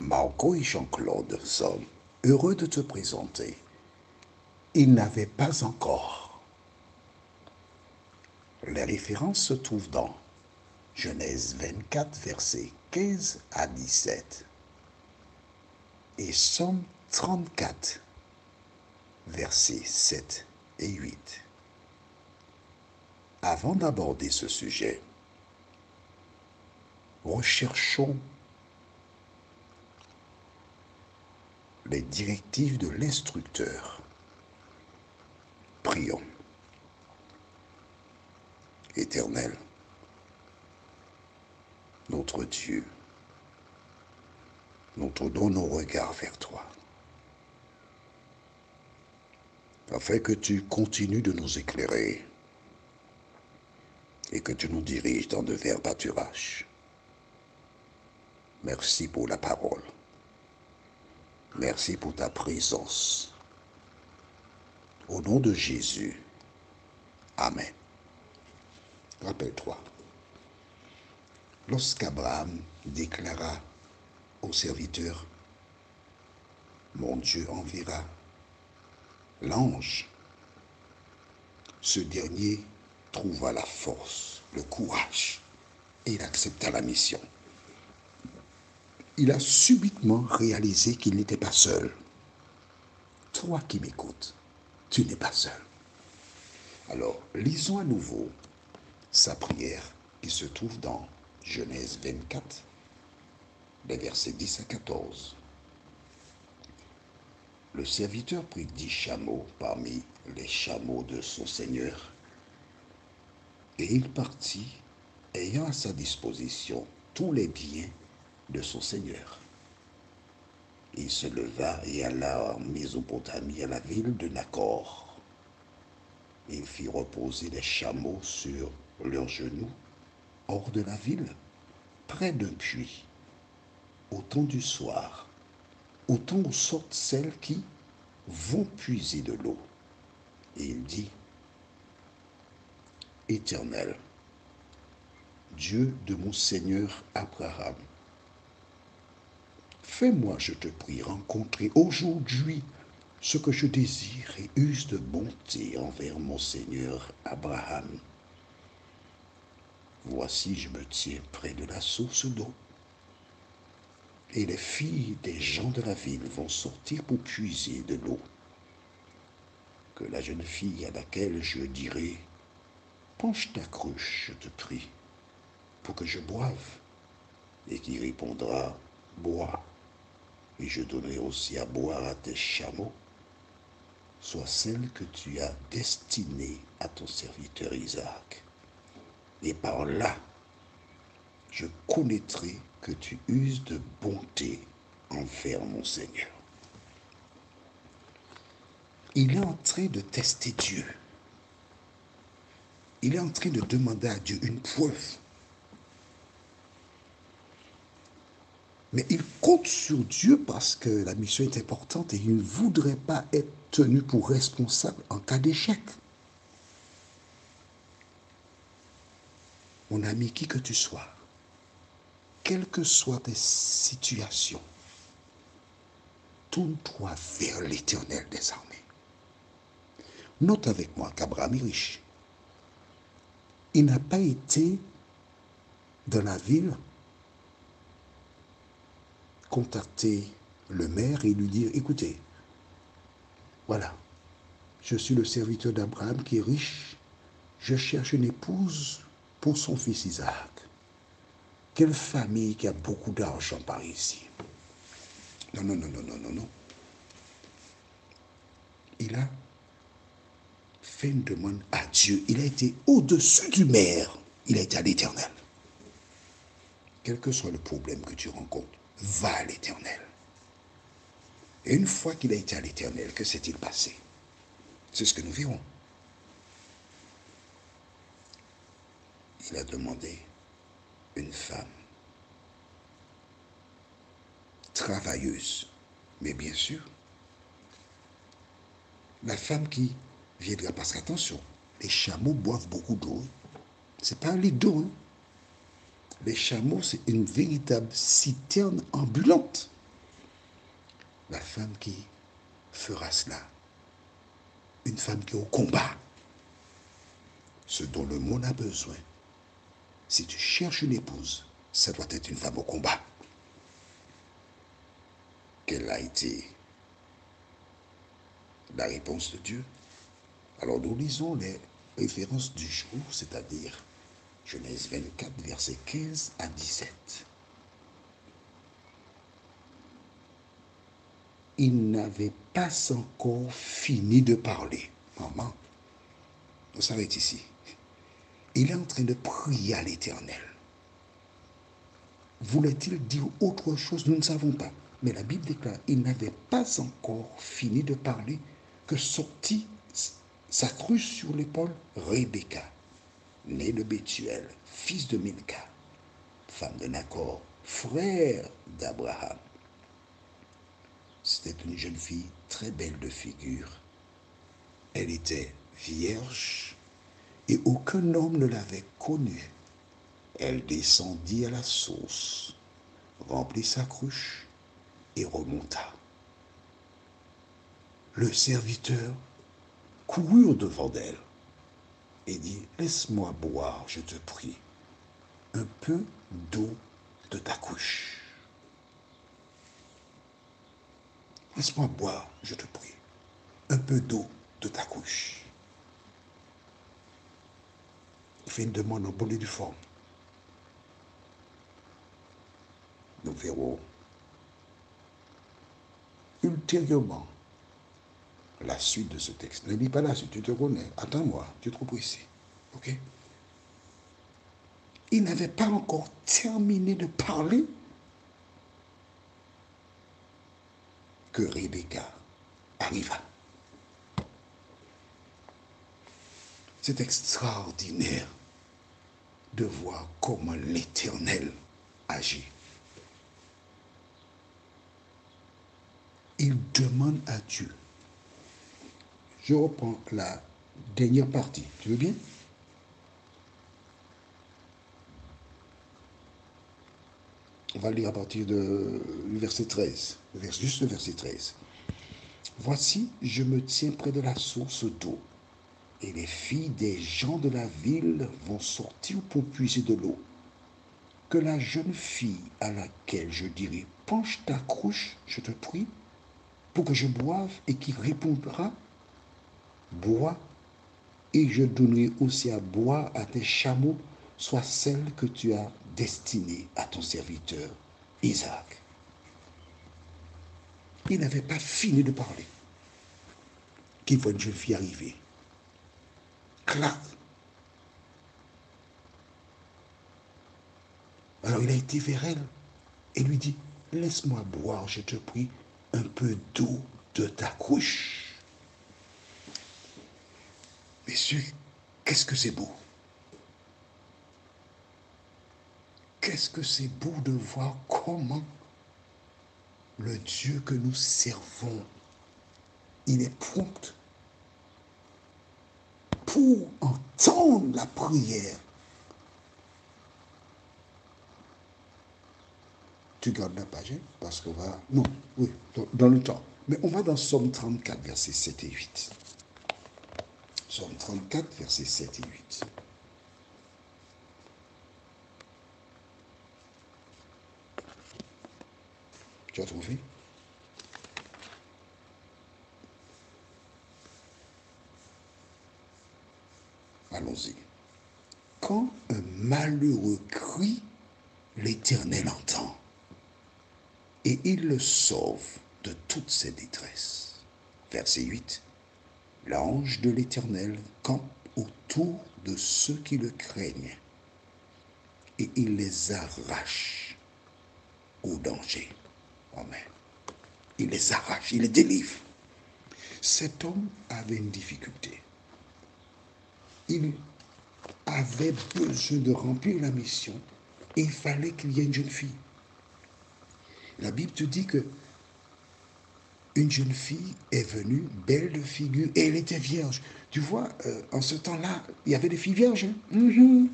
Marco et Jean-Claude sommes heureux de te présenter. Ils n'avaient pas encore. Les références se trouvent dans Genèse 24, versets 15 à 17 et Somme 34, versets 7 et 8. Avant d'aborder ce sujet, recherchons les directives de l'instructeur. Prions. Éternel, notre Dieu, nous tournons nos regards vers toi, afin que tu continues de nous éclairer et que tu nous diriges dans de verts pâturages. Merci pour la parole. Merci pour ta présence. Au nom de Jésus. Amen. Rappelle-toi, lorsqu'Abraham déclara au serviteur, mon Dieu enverra l'ange, ce dernier trouva la force, le courage, et il accepta la mission. Il a subitement réalisé qu'il n'était pas seul. Toi qui m'écoutes, tu n'es pas seul. Alors, lisons à nouveau sa prière qui se trouve dans Genèse 24, les versets 10 à 14. Le serviteur prit 10 chameaux parmi les chameaux de son seigneur, et il partit, ayant à sa disposition tous les biens de son seigneur. Il se leva et alla en Mésopotamie à la ville de Nacor. Il fit reposer les chameaux sur leurs genoux, hors de la ville, près d'un puits, au temps du soir, au temps où sortent celles qui vont puiser de l'eau. Et il dit, Éternel, Dieu de mon Seigneur Abraham, fais-moi, je te prie, rencontrer aujourd'hui ce que je désire et use de bonté envers mon Seigneur Abraham. Voici, je me tiens près de la source d'eau, et les filles des gens de la ville vont sortir pour puiser de l'eau. Que la jeune fille à laquelle je dirai, penche ta cruche, je te prie, pour que je boive, et qui répondra, bois, et je donnerai aussi à boire à tes chameaux, soit celle que tu as destinée à ton serviteur Isaac. Et par là, je connaîtrai que tu uses de bonté envers mon Seigneur. Il est en train de tester Dieu. Il est en train de demander à Dieu une preuve. Mais il compte sur Dieu parce que la mission est importante et il ne voudrait pas être tenu pour responsable en cas d'échec. Mon ami, qui que tu sois, quelles que soient tes situations, tourne-toi vers l'Éternel des armées. Note avec moi qu'Abraham est riche. Il n'a pas été dans la ville contacter le maire et lui dire, écoutez, voilà, je suis le serviteur d'Abraham qui est riche, je cherche une épouse pour son fils Isaac. Quelle famille qui a beaucoup d'argent par ici? Non, non, non, non, non, non, non. Il a fait une demande à Dieu. Il a été au-dessus du maire. Il a été à l'Éternel. Quel que soit le problème que tu rencontres, va à l'Éternel. Et une fois qu'il a été à l'Éternel, que s'est-il passé? C'est ce que nous verrons. Il a demandé une femme travailleuse, mais bien sûr, la femme qui viendra, parce qu'attention, les chameaux boivent beaucoup d'eau. C'est pas un lit d'eau. Hein. Les chameaux, c'est une véritable citerne ambulante. la femme qui fera cela, une femme qui est au combat, ce dont le monde a besoin. Si tu cherches une épouse, ça doit être une femme au combat. Quelle a été la réponse de Dieu? Alors nous lisons les références du jour, c'est-à-dire Genèse 24, versets 15 à 17. Il n'avait pas encore fini de parler. Maman, on s'arrête ici. Il est en train de prier à l'Éternel. Voulait-il dire autre chose? Nous ne savons pas. Mais la Bible déclare, il n'avait pas encore fini de parler que sortit sa cruche sur l'épaule Rebecca, née de Bethuel, fils de Milca, femme de Nacor, frère d'Abraham. C'était une jeune fille très belle de figure. Elle était vierge et aucun homme ne l'avait connue. Elle descendit à la source, remplit sa cruche et remonta. Le serviteur courut devant d'elle et dit, laisse-moi boire, je te prie, un peu d'eau de ta cruche. Laisse-moi boire, je te prie, un peu d'eau de ta cruche. Il fait une demande en bonne et due forme. Nous verrons ultérieurement la suite de ce texte. Ne lis pas la suite, tu te connais. Attends-moi, tu es trop pressé. Ok? Il n'avait pas encore terminé de parler que Rebecca arriva. C'est extraordinaire de voir comment l'Éternel agit. Il demande à Dieu. Je reprends la dernière partie. Tu veux bien? On va lire à partir du verset 13. Juste le verset 13. Voici, je me tiens près de la source d'eau, et les filles des gens de la ville vont sortir pour puiser de l'eau. Que la jeune fille à laquelle je dirai, penche ta cruche, je te prie, pour que je boive, et qui répondra, bois, et je donnerai aussi à boire à tes chameaux, soit celle que tu as destinée à ton serviteur Isaac. Il n'avait pas fini de parler qu'il voit une jeune fille arriver. Clac. Alors il a été vers elle et lui dit, laisse-moi boire, je te prie, un peu d'eau de ta cruche. Messieurs, qu'est-ce que c'est beau? Qu'est-ce que c'est beau de voir comment le Dieu que nous servons, il est prompt pour entendre la prière. Tu gardes la page, hein, parce qu'on va... Non, oui, dans le temps. Mais on va dans Psaume 34, versets 7 et 8. Psaume 34, versets 7 et 8. Tu as trouvé? Allons-y. Quand un malheureux crie, l'Éternel entend, et il le sauve de toutes ses détresses. Verset 8. L'ange de l'Éternel campe autour de ceux qui le craignent, et il les arrache au danger. Amen. Il les arrache, il les délivre. Cet homme avait une difficulté. Il avait besoin de remplir la mission et il fallait qu'il y ait une jeune fille. La Bible te dit que une jeune fille est venue, belle de figure, et elle était vierge. Tu vois, en ce temps-là, il y avait des filles vierges. Hein? Il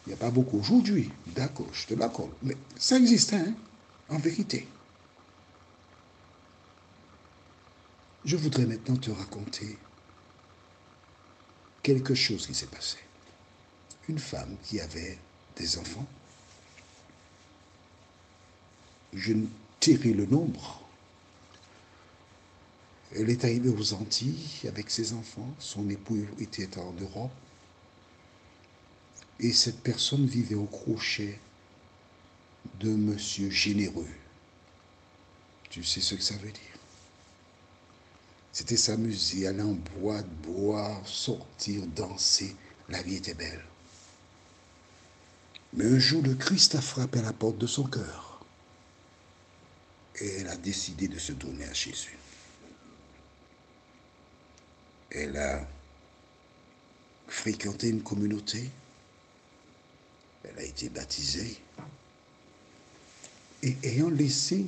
n'y a pas beaucoup aujourd'hui, d'accord, je te l'accorde. Mais ça existait, hein, en vérité. Je voudrais maintenant te raconter quelque chose qui s'est passé. Une femme qui avait des enfants, je ne tairai le nombre. Elle est arrivée aux Antilles avec ses enfants, son époux était en Europe, et cette personne vivait au crochet de monsieur généreux. Tu sais ce que ça veut dire? C'était s'amuser, aller en boîte, boire, sortir, danser. La vie était belle. Mais un jour, le Christ a frappé à la porte de son cœur. Et elle a décidé de se donner à Jésus. Elle a fréquenté une communauté. Elle a été baptisée. Et ayant laissé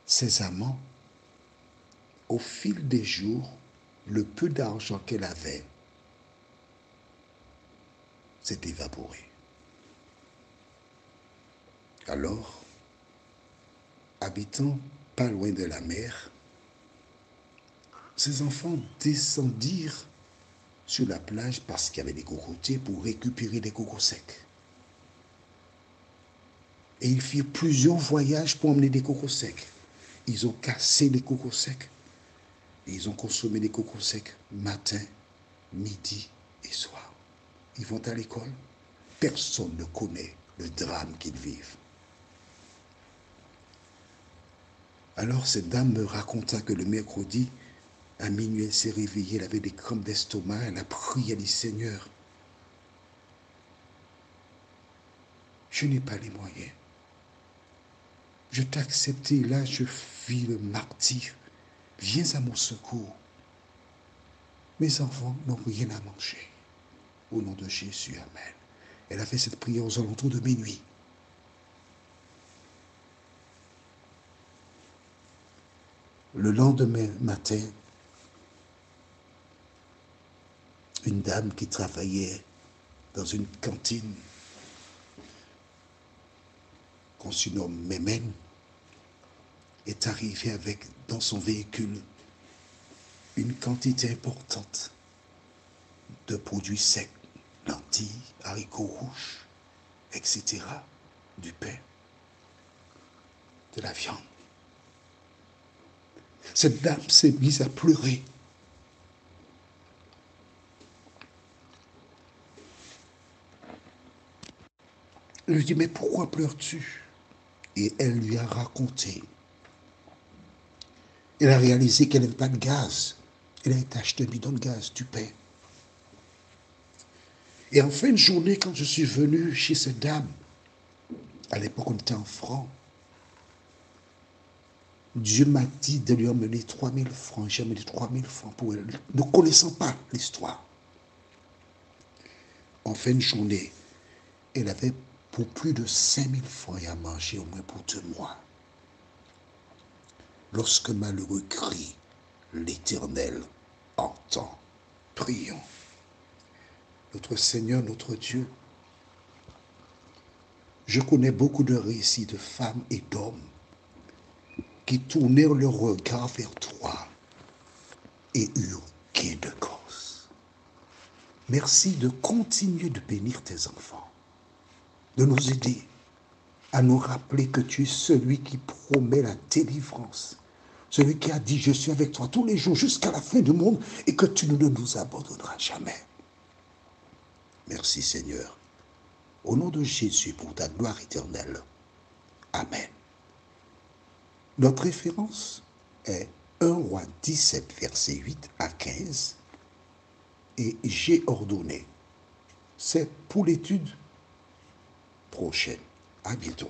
ses amants, au fil des jours, le peu d'argent qu'elle avait s'est évaporé. Alors, habitant pas loin de la mer, ses enfants descendirent sur la plage parce qu'il y avait des cocotiers pour récupérer des cocos secs. Et ils firent plusieurs voyages pour emmener des cocos secs. Ils ont cassé les cocos secs. Et ils ont consommé des cocos secs matin, midi et soir. Ils vont à l'école. Personne ne connaît le drame qu'ils vivent. Alors cette dame me raconta que le mercredi, à minuit, elle s'est réveillée, elle avait des crampes d'estomac, elle a prié, elle dit, Seigneur, je n'ai pas les moyens. Je t'ai accepté, là je vis le martyr. Viens à mon secours. Mes enfants n'ont rien à manger. Au nom de Jésus, amen. Elle a fait cette prière aux alentours de minuit. Le lendemain matin, une dame qui travaillait dans une cantine qu'on surnomme Mémène est arrivée avec dans son véhicule une quantité importante de produits secs, lentilles, haricots rouges, etc., du pain, de la viande. Cette dame s'est mise à pleurer. Je lui dis, mais pourquoi pleures-tu? Et elle lui a raconté. Elle a réalisé qu'elle n'avait pas de gaz. Elle a été acheter un bidon de gaz, du pain. Et en fin de journée, quand je suis venu chez cette dame, à l'époque on était en francs, Dieu m'a dit de lui emmener 3000 francs. J'ai emmené 3000 francs pour elle, ne connaissant pas l'histoire. En fin de journée, elle avait pour plus de 5000 francs à manger, au moins pour 2 mois. Lorsque malheureux crie, l'Éternel entend. Prions. Notre Seigneur, notre Dieu, je connais beaucoup de récits de femmes et d'hommes qui tournèrent leur regard vers toi et eurent gain de cause. Merci de continuer de bénir tes enfants, de nous aider à nous rappeler que tu es celui qui promet la délivrance, celui qui a dit, je suis avec toi tous les jours jusqu'à la fin du monde et que tu ne nous abandonneras jamais. Merci Seigneur. Au nom de Jésus, pour ta gloire éternelle. Amen. Notre référence est 1 Roi 17, versets 8 à 15. Et j'ai ordonné. C'est pour l'étude prochaine. À bientôt.